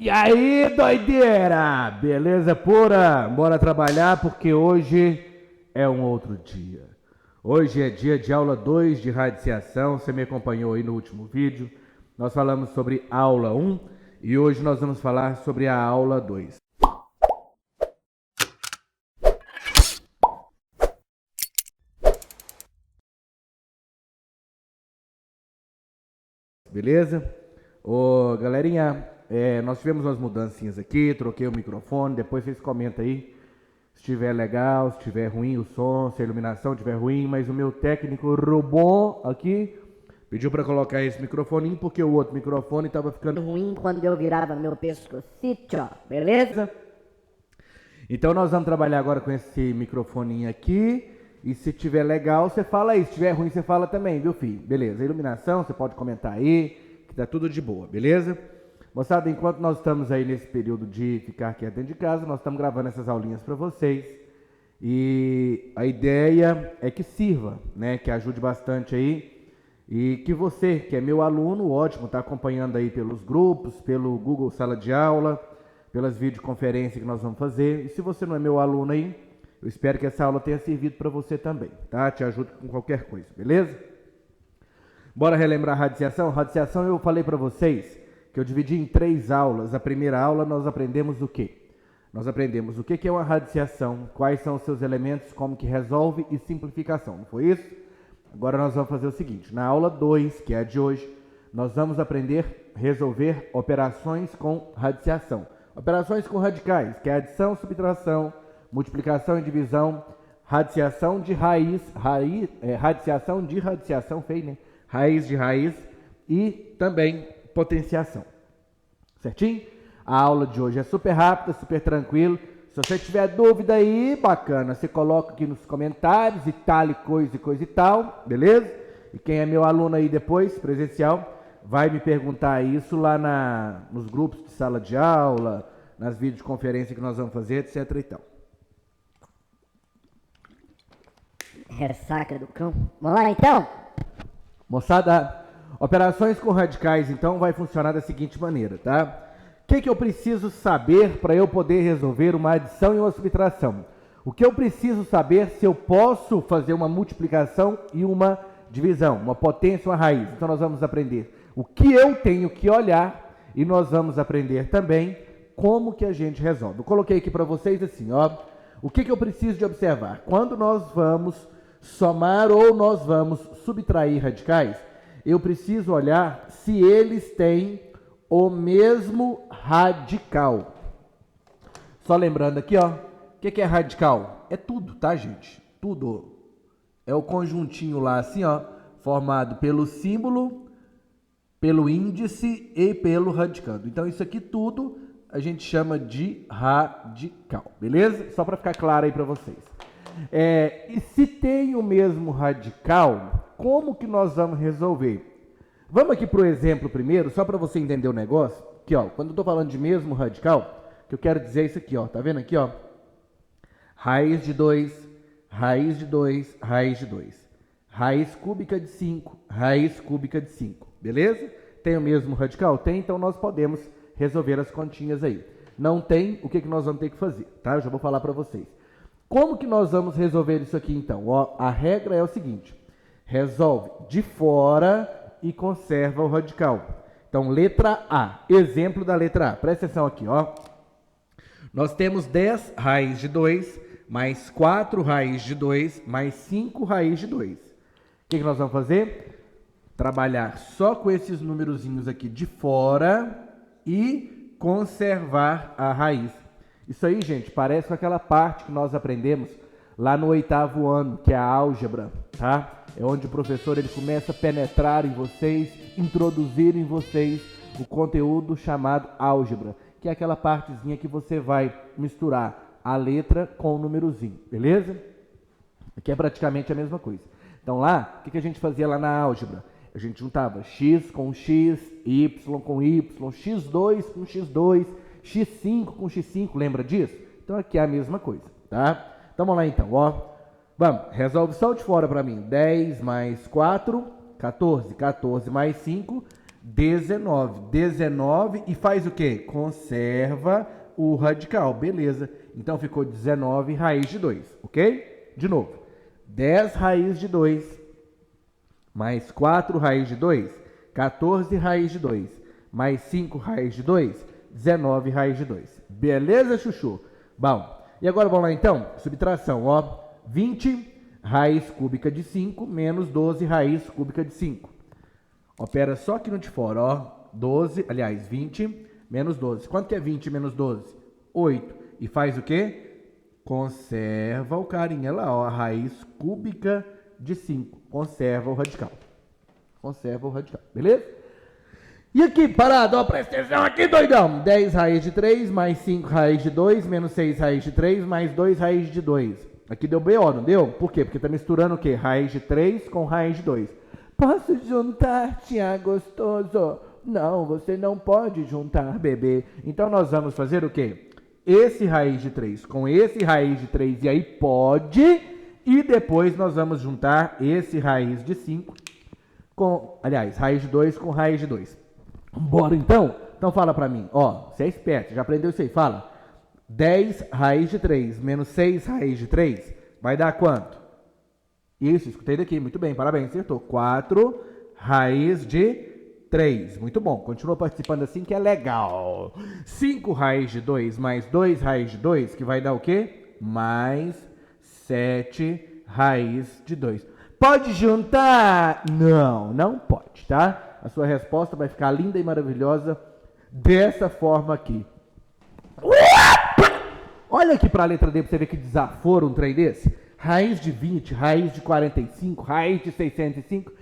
E aí, doideira? Beleza pura? Bora trabalhar porque hoje é um outro dia. Hoje é dia de aula 2 de radiciação. Você me acompanhou aí no último vídeo. Nós falamos sobre aula 1 e hoje nós vamos falar sobre a aula 2. Beleza? Ô, galerinha, nós tivemos umas mudancinhas aqui, troquei o microfone, depois vocês comentam aí se estiver legal, se estiver ruim o som, se a iluminação estiver ruim, mas o meu técnico Robon aqui pediu para colocar esse microfone porque o outro microfone estava ficando ruim quando eu virava meu pescocito, ó, beleza? Então nós vamos trabalhar agora com esse microfoninho aqui. E se tiver legal, você fala aí. Se tiver ruim, você fala também, viu, filho? Beleza. A iluminação, você pode comentar aí, que tá tudo de boa, beleza? Moçada, enquanto nós estamos aí nesse período de ficar aqui dentro de casa, nós estamos gravando essas aulinhas para vocês. E a ideia é que sirva, né? Que ajude bastante aí. E que você, que é meu aluno, ótimo, tá acompanhando aí pelos grupos, pelo Google Sala de Aula, pelas videoconferências que nós vamos fazer. E se você não é meu aluno aí, eu espero que essa aula tenha servido para você também, tá? Te ajuda com qualquer coisa, beleza? Bora relembrar a radiciação? Radiciação eu falei para vocês que eu dividi em 3 aulas. A primeira aula nós aprendemos o quê? Nós aprendemos o que é uma radiciação, quais são os seus elementos, como que resolve e simplificação, não foi isso? Agora nós vamos fazer o seguinte, na aula 2, que é a de hoje, nós vamos aprender a resolver operações com radiciação. Operações com radicais, que é adição, subtração, multiplicação e divisão, radiciação de radiciação de radiciação, feio, né? Raiz de raiz e também potenciação. Certinho? A aula de hoje é super rápida, super tranquilo. Se você tiver dúvida aí, bacana, você coloca aqui nos comentários e tal, coisa e tal, beleza? E quem é meu aluno aí depois, presencial, vai me perguntar isso lá nos grupos de sala de aula, nas videoconferências que nós vamos fazer, etc e tal. Ressaca do cão. Vamos lá então? Moçada, operações com radicais então vai funcionar da seguinte maneira, tá? O que eu preciso saber para eu poder resolver uma adição e uma subtração? O que eu preciso saber se eu posso fazer uma multiplicação e uma divisão, uma potência e uma raiz? Então nós vamos aprender o que eu tenho que olhar e nós vamos aprender também como que a gente resolve. Eu coloquei aqui para vocês assim, ó. O que eu preciso de observar? Quando nós vamos somar ou nós vamos subtrair radicais, eu preciso olhar se eles têm o mesmo radical. Só lembrando aqui, ó, o que é radical? É tudo, tá, gente? Tudo. É o conjuntinho lá assim, ó, formado pelo símbolo, pelo índice e pelo radicando. Então isso aqui tudo a gente chama de radical, beleza? Só para ficar claro aí para vocês. E se tem o mesmo radical, como que nós vamos resolver? Vamos aqui para o exemplo primeiro, só para você entender o negócio. Aqui, ó, quando eu estou falando de mesmo radical, que eu quero dizer é isso aqui, ó, tá vendo aqui, ó? Raiz de 2, raiz de 2, raiz de 2. Raiz cúbica de 5, raiz cúbica de 5, beleza? Tem o mesmo radical? Tem, então nós podemos resolver as continhas aí. Não tem, o que nós vamos ter que fazer, tá? Eu já vou falar para vocês. Como que nós vamos resolver isso aqui então? Ó, a regra é o seguinte, resolve de fora e conserva o radical. Então, letra A, exemplo da letra A, presta atenção aqui, ó. Nós temos 10 raiz de 2, mais 4 raiz de 2, mais 5 raiz de 2. O que nós vamos fazer? Trabalhar só com esses númerozinhos aqui de fora e conservar a raiz. Isso aí, gente, parece com aquela parte que nós aprendemos lá no 8º ano, que é a álgebra, tá? É onde o professor ele começa a penetrar em vocês, introduzir em vocês o conteúdo chamado álgebra, que é aquela partezinha que você vai misturar a letra com o númerozinho, beleza? Aqui é praticamente a mesma coisa. Então lá, o que a gente fazia lá na álgebra? A gente juntava x com x, y com y, x2 com x2, x5 com x5, lembra disso? Então aqui é a mesma coisa, tá? Então vamos lá então, ó. Vamos, resolve só de fora para mim. 10 mais 4, 14. 14 mais 5, 19. 19 e faz o quê? Conserva o radical, beleza. Então ficou 19 raiz de 2, ok? De novo, 10 raiz de 2, mais 4 raiz de 2, 14 raiz de 2, mais 5 raiz de 2, 19 raiz de 2. Beleza, chuchu? Bom, e agora vamos lá então, subtração, ó. 20 raiz cúbica de 5 menos 12 raiz cúbica de 5. Opera só aqui no de fora, ó. 12, aliás, 20 menos 12. Quanto que é 20 menos 12? 8. E faz o quê? Conserva o carinha lá, ó. A raiz cúbica de 5. Conserva o radical. Conserva o radical, beleza? E aqui, parado, ó, presta atenção aqui, doidão. 10 raiz de 3, mais 5 raiz de 2, menos 6 raiz de 3, mais 2 raiz de 2. Aqui deu BO, não deu? Por quê? Porque tá misturando o quê? Raiz de 3 com raiz de 2. Posso juntar, Tiago gostoso? Não, você não pode juntar, bebê. Então nós vamos fazer o quê? Esse raiz de 3 com esse raiz de 3, e aí pode. E depois nós vamos juntar esse raiz de 5 com, aliás, raiz de 2 com raiz de 2. Bora então? Então fala pra mim, ó, você é esperto, já aprendeu isso aí, fala. 10 raiz de 3 menos 6 raiz de 3 vai dar quanto? Isso, escutei daqui, muito bem, parabéns, acertou. 4 raiz de 3, muito bom, continua participando assim que é legal. 5 raiz de 2 mais 2 raiz de 2, que vai dar o quê? Mais 7 raiz de 2. Pode juntar? Não, não pode, tá? A sua resposta vai ficar linda e maravilhosa dessa forma aqui. Olha aqui para a letra D para você ver que desaforo um trem desse. Raiz de 20, raiz de 45, raiz de 605.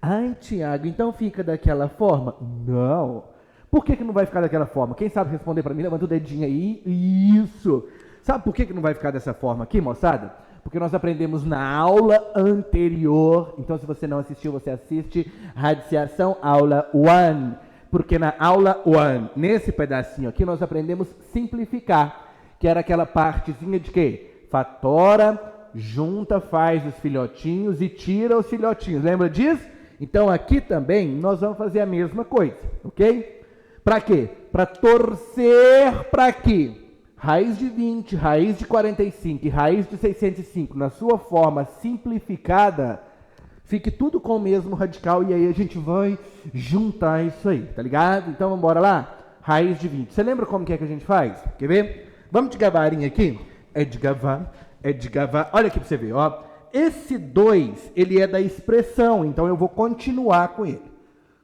Ai, Tiago, então fica daquela forma? Não. Por que não vai ficar daquela forma? Quem sabe responder para mim? Levanta o dedinho aí. Isso. Sabe por que não vai ficar dessa forma aqui, moçada? Porque nós aprendemos na aula anterior. Então, se você não assistiu, você assiste Radiciação, aula 1. Porque na aula 1, nesse pedacinho aqui, nós aprendemos simplificar. Que era aquela partezinha de quê? Fatora, junta, faz os filhotinhos e tira os filhotinhos. Lembra disso? Então aqui também nós vamos fazer a mesma coisa, ok? Para quê? Para torcer para que raiz de 20, raiz de 45 e raiz de 605, na sua forma simplificada, fique tudo com o mesmo radical e aí a gente vai juntar isso aí, tá ligado? Então vamos embora lá? Raiz de 20. Você lembra como que é que a gente faz? Quer ver? Vamos de gavarinha aqui? É de gavar. Olha aqui para você ver, ó. Esse 2, ele é da expressão, então eu vou continuar com ele.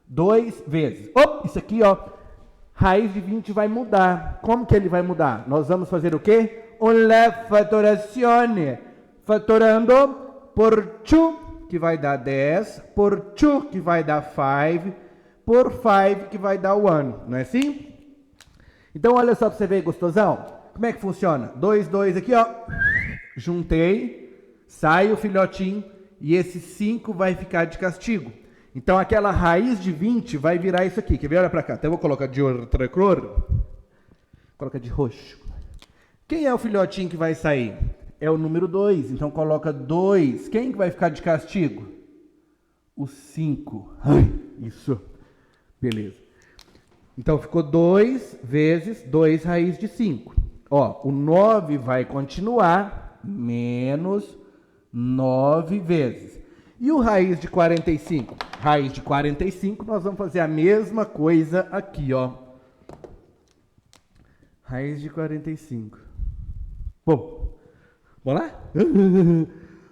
2 vezes. Isso aqui, ó. Raiz de 20 vai mudar. Como que ele vai mudar? Nós vamos fazer o quê? Una fatorazione. Fatorando por 2, que vai dar 10, por 2, que vai dar 5, por 5, que vai dar 1. Não é assim? Então, olha só para você ver, gostosão. Como é que funciona? 2, 2 aqui, ó. Juntei, sai o filhotinho e esse 5 vai ficar de castigo. Então aquela raiz de 20 vai virar isso aqui. Quer ver? Olha para cá. Então eu vou colocar de outra cor. Coloca de roxo. Quem é o filhotinho que vai sair? É o número 2. Então coloca 2. Quem que vai ficar de castigo? O 5. Isso. Beleza. Então ficou 2 vezes 2 raiz de 5. Ó, o 9 vai continuar, menos 9 vezes. E o raiz de 45? Raiz de 45, nós vamos fazer a mesma coisa aqui, ó. Raiz de 45. Bom, vamos lá?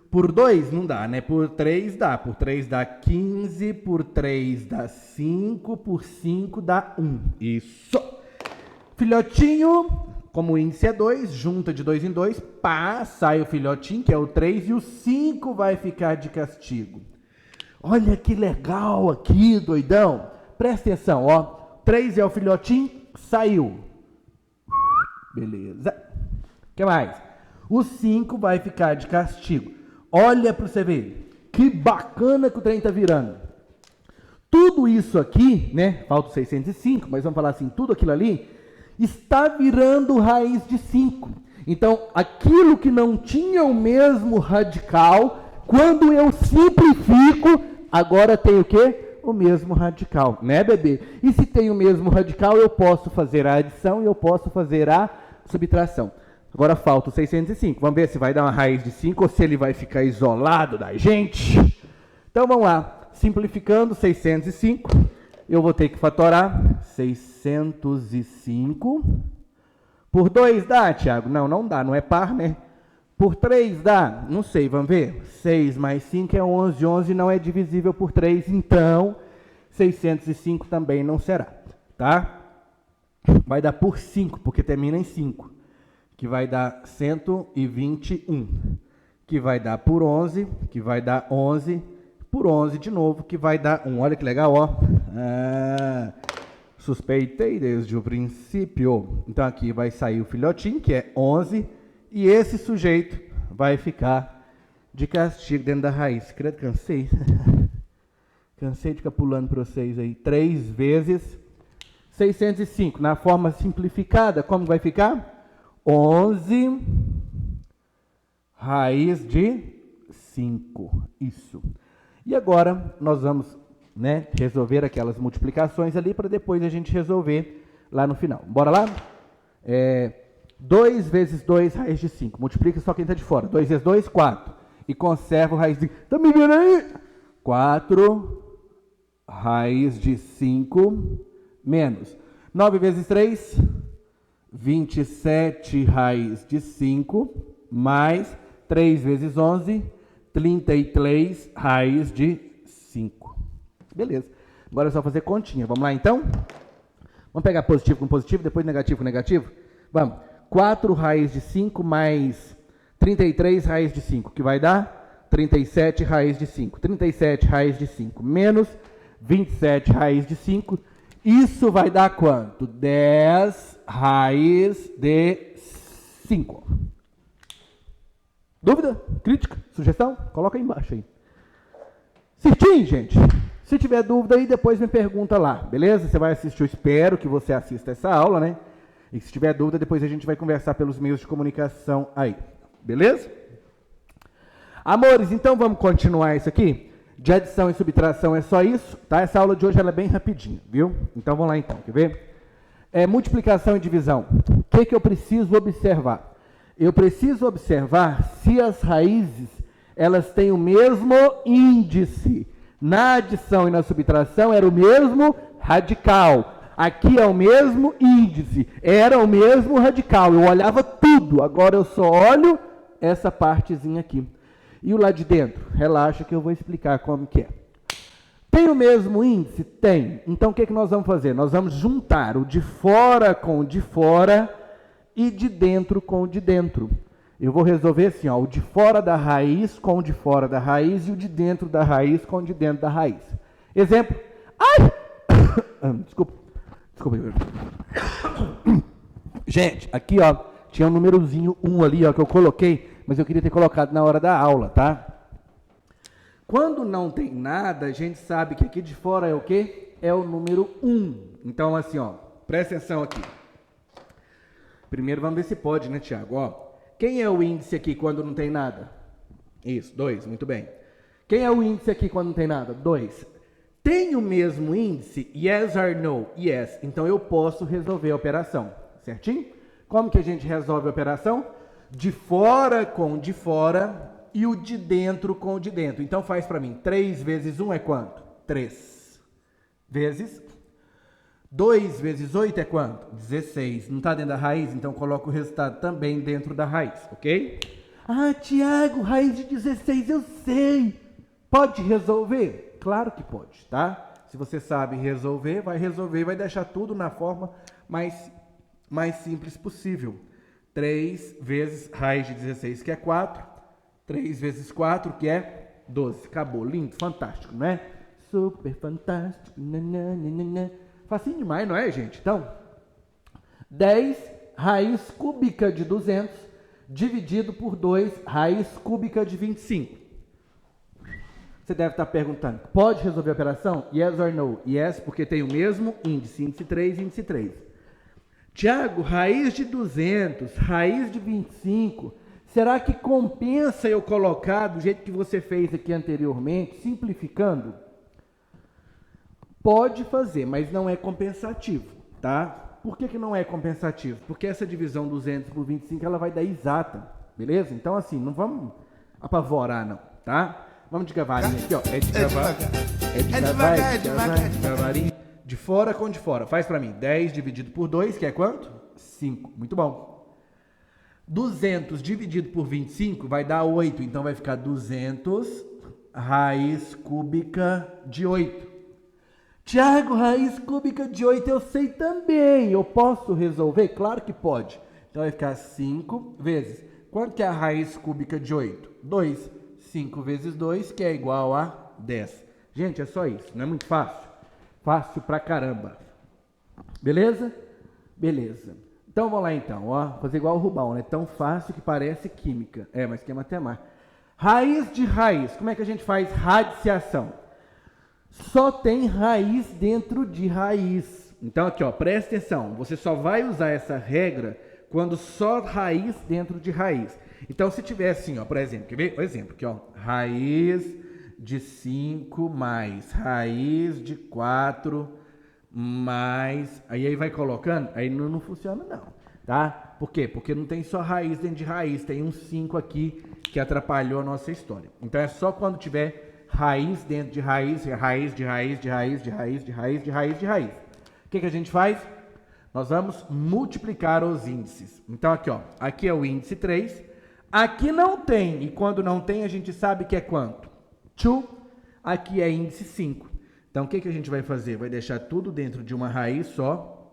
Por 2 não dá, né? Por 3 dá. Por 3 dá 15, por 3 dá 5, por 5 dá 1. Isso! Filhotinho... Como o índice é 2, junta de 2 em 2, pá, sai o filhotinho, que é o 3, e o 5 vai ficar de castigo. Olha que legal aqui, doidão. Presta atenção, ó. 3 é o filhotinho, saiu. Beleza. O que mais? O 5 vai ficar de castigo. Olha para você ver. Que bacana que o trem tá virando. Tudo isso aqui, né? Falta 605, mas vamos falar assim, tudo aquilo ali está virando raiz de 5. Então, aquilo que não tinha o mesmo radical, quando eu simplifico, agora tem o quê? O mesmo radical, né, bebê? E se tem o mesmo radical, eu posso fazer a adição e eu posso fazer a subtração. Agora falta o 605. Vamos ver se vai dar uma raiz de 5 ou se ele vai ficar isolado da gente. Então vamos lá. Simplificando, 605. Eu vou ter que fatorar 605. Por 2 dá, Tiago? Não, não dá. Não é par, né? Por 3 dá? Não sei, vamos ver. 6 mais 5 é 11. 11 não é divisível por 3, então 605 também não será, tá? Vai dar por 5, porque termina em 5. Que vai dar 121. Que vai dar por 11, que vai dar 11. Por 11 de novo, que vai dar 1. Olha que legal, ó. Suspeitei desde o princípio. Então aqui vai sair o filhotinho, que é 11. E esse sujeito vai ficar de castigo dentro da raiz. Credo, cansei. Cansei de ficar pulando para vocês aí. 3 vezes 605. Na forma simplificada, como vai ficar? 11 raiz de 5. Isso. E agora nós vamos, né, resolver aquelas multiplicações ali para depois a gente resolver lá no final. Bora lá? 2 vezes 2, raiz de 5. Multiplica só quem está de fora. 2 vezes 2, 4. E conserva o raiz de... Tá me vendo aí? 4 raiz de 5 menos. 9 vezes 3, 27 raiz de 5. Mais 3 vezes 11, 33 raiz de 5. Beleza. Agora é só fazer continha. Vamos lá, então? Vamos pegar positivo com positivo, depois negativo com negativo? Vamos. 4 raiz de 5 mais 33 raiz de 5, que vai dar 37 raiz de 5. 37 raiz de 5 menos 27 raiz de 5. Isso vai dar quanto? 10 raiz de 5. Dúvida? Crítica? Sugestão? Coloca aí embaixo aí. Certinho, gente? Se tiver dúvida aí, depois me pergunta lá, beleza? Você vai assistir, eu espero que você assista essa aula, né? E se tiver dúvida, depois a gente vai conversar pelos meios de comunicação aí. Beleza? Amores, então vamos continuar isso aqui? De adição e subtração é só isso, tá? Essa aula de hoje ela é bem rapidinha, viu? Então vamos lá então, quer ver? Multiplicação e divisão. O que eu preciso observar? Eu preciso observar se as raízes elas têm o mesmo índice. Na adição e na subtração era o mesmo radical. Aqui é o mesmo índice, era o mesmo radical. Eu olhava tudo, agora eu só olho essa partezinha aqui. E o lá de dentro? Relaxa que eu vou explicar como que é. Tem o mesmo índice? Tem. Então o que nós vamos fazer? Nós vamos juntar o de fora com o de fora e de dentro com o de dentro. Eu vou resolver assim, ó, o de fora da raiz com o de fora da raiz e o de dentro da raiz com o de dentro da raiz. Exemplo. Ai! Desculpa. Gente, aqui ó, tinha um númerozinho 1 ali ó, que eu coloquei, mas eu queria ter colocado na hora da aula, tá? Quando não tem nada, a gente sabe que aqui de fora é o quê? É o número 1. Então assim ó, presta atenção aqui. Primeiro vamos ver se pode, né, Tiago? Ó, quem é o índice aqui quando não tem nada? Isso, 2, muito bem. Quem é o índice aqui quando não tem nada? 2. Tem o mesmo índice? Yes or no? Yes. Então eu posso resolver a operação, certinho? Como que a gente resolve a operação? De fora com o de fora e o de dentro com o de dentro. Então faz para mim. 3 vezes 1 é quanto? 3. Vezes 2 vezes 8 é quanto? 16. Não está dentro da raiz? Então coloca o resultado também dentro da raiz, ok? Ah, Tiago, raiz de 16 eu sei. Pode resolver? Claro que pode, tá? Se você sabe resolver, vai deixar tudo na forma mais simples possível. 3 vezes raiz de 16, que é 4. 3 vezes 4, que é 12. Acabou. Lindo, fantástico, não é? Super fantástico. Facinho demais, não é, gente? Então, 10 raiz cúbica de 200 dividido por 2 raiz cúbica de 25. Você deve estar perguntando, pode resolver a operação? Yes or no? Yes, porque tem o mesmo índice, índice 3 e índice 3. Tiago, raiz de 200, raiz de 25, será que compensa eu colocar do jeito que você fez aqui anteriormente, simplificando? Pode fazer, mas não é compensativo, tá? Por que não é compensativo? Porque essa divisão 200 por 25 ela vai dar exata, beleza? Então assim, não vamos apavorar não, tá? Vamos de gavarinha aqui, ó. É de gavarinha. De fora com de fora. Faz pra mim. 10 dividido por 2, que é quanto? 5. Muito bom. 200 dividido por 25 vai dar 8. Então vai ficar 200 raiz cúbica de 8. Tiago, raiz cúbica de 8 eu sei também. Eu posso resolver? Claro que pode. Então vai ficar 5 vezes. Quanto que é a raiz cúbica de 8? 2. 5 vezes 2, que é igual a 10. Gente, é só isso. Não é muito fácil? Fácil pra caramba. Beleza? Beleza. Então, vamos lá então. Ó, fazer igual o Rubão, né? Tão fácil que parece química. É, mas que é matemática. Raiz de raiz. Como é que a gente faz radiciação? Só tem raiz dentro de raiz. Então, aqui, ó, presta atenção. Você só vai usar essa regra quando só raiz dentro de raiz. Então, se tiver assim, ó, por exemplo, quer ver? O exemplo aqui, ó, raiz de 5 mais raiz de 4 mais... Aí vai colocando, aí não funciona não, tá? Por quê? Porque não tem só raiz dentro de raiz, tem um 5 aqui que atrapalhou a nossa história. Então, é só quando tiver raiz dentro de raiz, raiz de raiz, de raiz, de raiz, de raiz, de raiz, de raiz. O que a gente faz? Nós vamos multiplicar os índices. Então, aqui, ó, aqui é o índice 3, aqui não tem, e quando não tem, a gente sabe que é quanto? 2, aqui é índice 5. Então, o que a gente vai fazer? Vai deixar tudo dentro de uma raiz só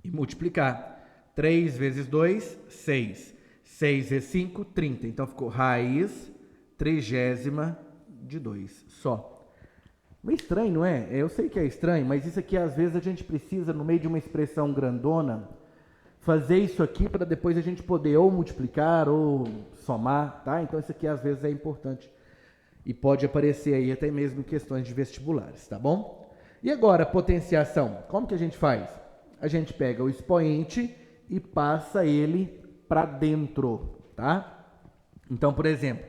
e multiplicar. 3 vezes 2, 6. 6 vezes 5, 30. Então, ficou raiz 30 de 2 só. Meio estranho, não é? Eu sei que é estranho, mas isso aqui, às vezes, a gente precisa, no meio de uma expressão grandona, fazer isso aqui para depois a gente poder ou multiplicar ou somar, tá? Então, isso aqui, às vezes, é importante. E pode aparecer aí até mesmo em questões de vestibulares, tá bom? E agora, potenciação. Como que a gente faz? A gente pega o expoente e passa ele para dentro, tá? Então, por exemplo,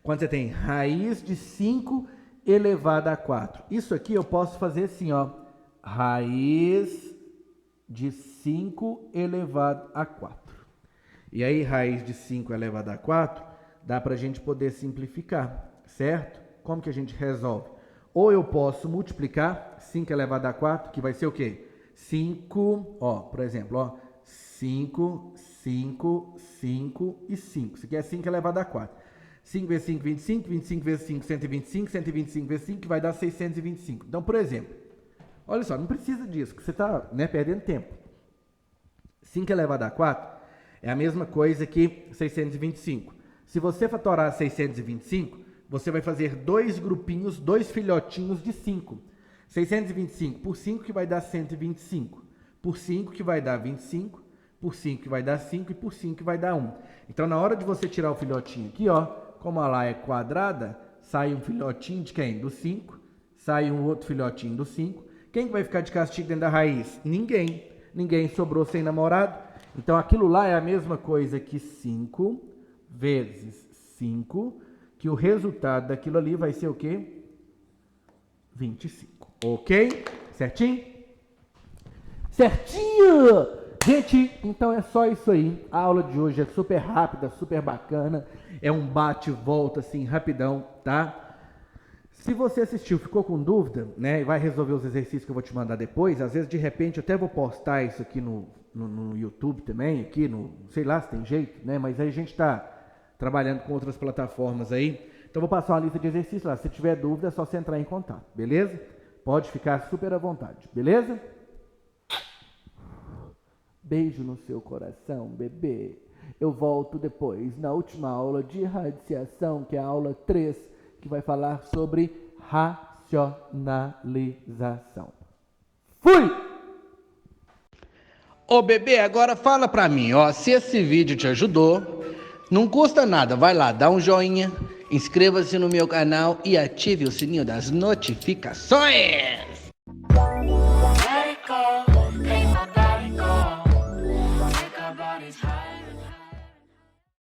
quando você tem raiz de 5 elevado a 4. Isso aqui eu posso fazer assim, ó. Raiz de 5 elevado a 4. E aí, raiz de 5 elevado a 4, dá para a gente poder simplificar, certo? Como que a gente resolve? Ou eu posso multiplicar 5 elevado a 4, que vai ser o quê? 5, ó, por exemplo, ó. 5, 5, 5 e 5. Isso aqui é 5 elevado a 4. 5 vezes 5, 25. 25 vezes 5, 125. 125 vezes 5, que vai dar 625. Então, por exemplo, olha só, não precisa disso, que você está perdendo tempo. 5 elevado a 4 é a mesma coisa que 625. Se você fatorar 625, você vai fazer dois grupinhos, dois filhotinhos de 5. 625 por 5, que vai dar 125. Por 5, que vai dar 25. Por 5, que vai dar 5. E por 5, que vai dar 1. Então, na hora de você tirar o filhotinho aqui, ó, como a lá é quadrada, sai um filhotinho de quem? Do 5. Sai um outro filhotinho do 5. Quem que vai ficar de castigo dentro da raiz? Ninguém. Ninguém sobrou sem namorado. Então, aquilo lá é a mesma coisa que 5 vezes 5, que o resultado daquilo ali vai ser o quê? 25. Ok? Certinho? Certinho! Gente, então é só isso aí. A aula de hoje é super rápida, super bacana. É um bate e volta assim, rapidão, tá? Se você assistiu, ficou com dúvida, né? E vai resolver os exercícios que eu vou te mandar depois. Às vezes, de repente, eu até vou postar isso aqui no YouTube também, aqui no... Sei lá se tem jeito, né? Mas aí a gente está trabalhando com outras plataformas aí. Então, vou passar uma lista de exercícios lá. Se tiver dúvida, é só você entrar em contato, beleza? Pode ficar super à vontade, beleza? Beijo no seu coração, bebê. Eu volto depois na última aula de radiciação, que é a aula 3, que vai falar sobre racionalização. Fui! Ô bebê, agora fala pra mim, ó, se esse vídeo te ajudou, não custa nada, vai lá, dá um joinha, inscreva-se no meu canal e ative o sininho das notificações.